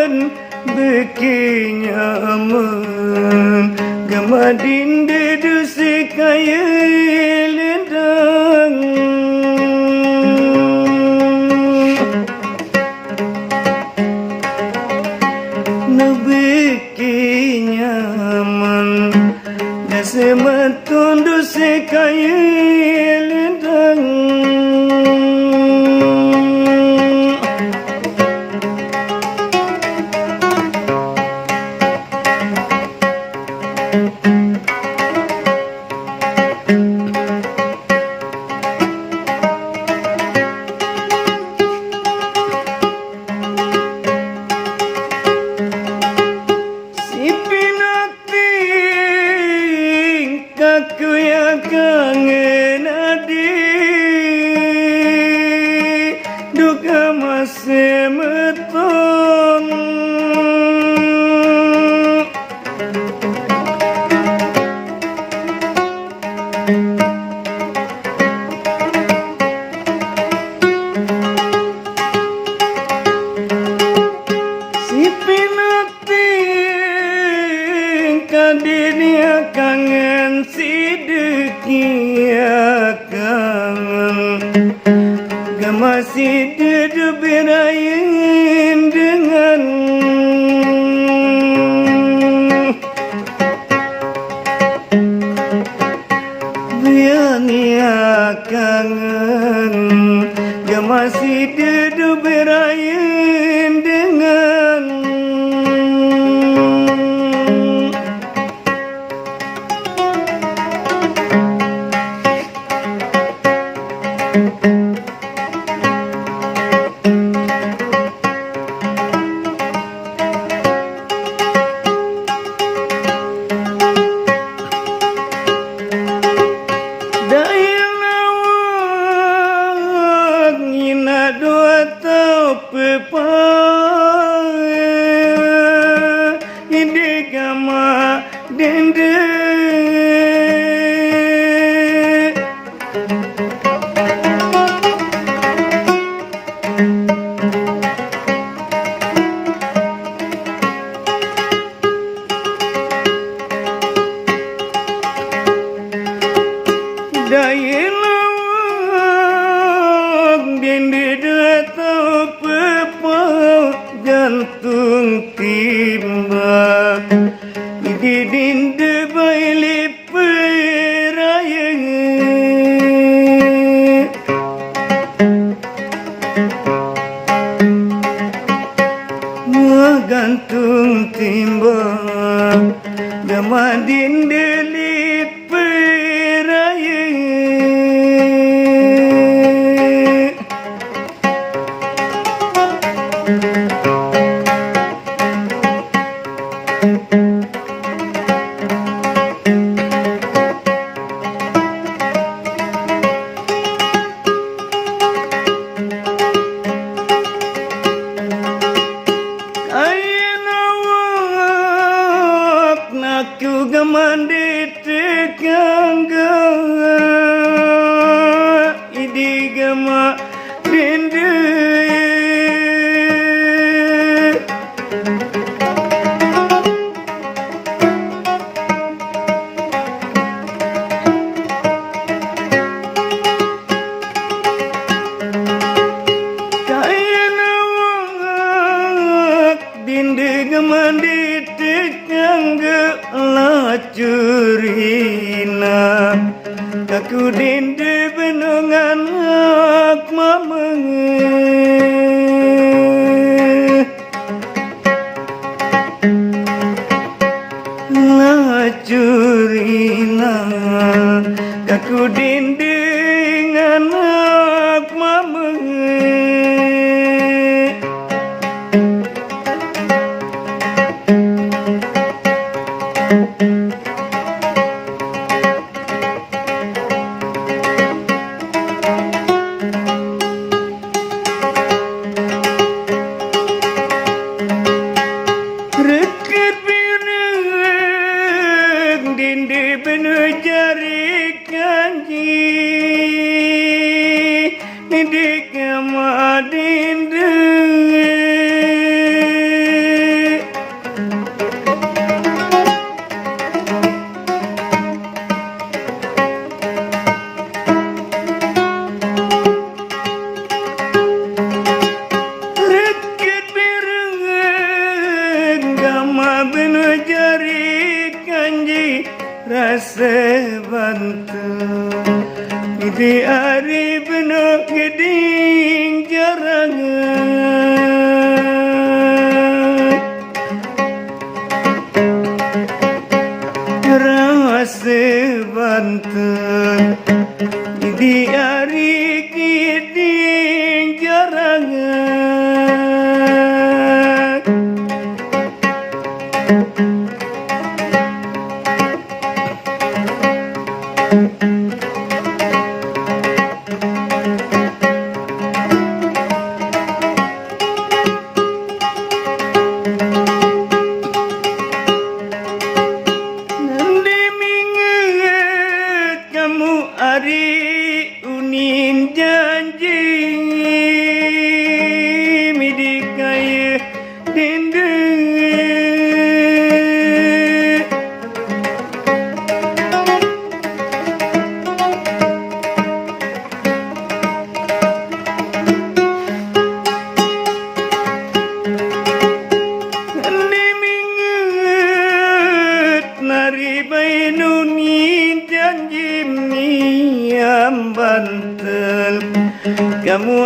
nyaman bekenyaman gamadin dedu sekaya lendang nabekenyaman dasematun du sekaya lendang aku yang kangen adik duka masih metong si pinating kadinya kangen sidekia kangen masih duduk berain dengan biarnya kangen masih duduk berain dengan Idegama dende dayelawak dende datau pepau gantung timba di dinde baili peraya gantung timba gama dinde li peraya aku gamandi tekangga idi gama dende kaya nawak dende gamandi tekangga lacurina kaku dende benongan ak mamang lacurina kaku dende nganak mamang benuh jari kanji rasa bantu di hari benuh geding jarangan rasa bantu di hari geding jarangan Ari unin janji midikaya dindu Nimingut nari bainunin janji Banten kamu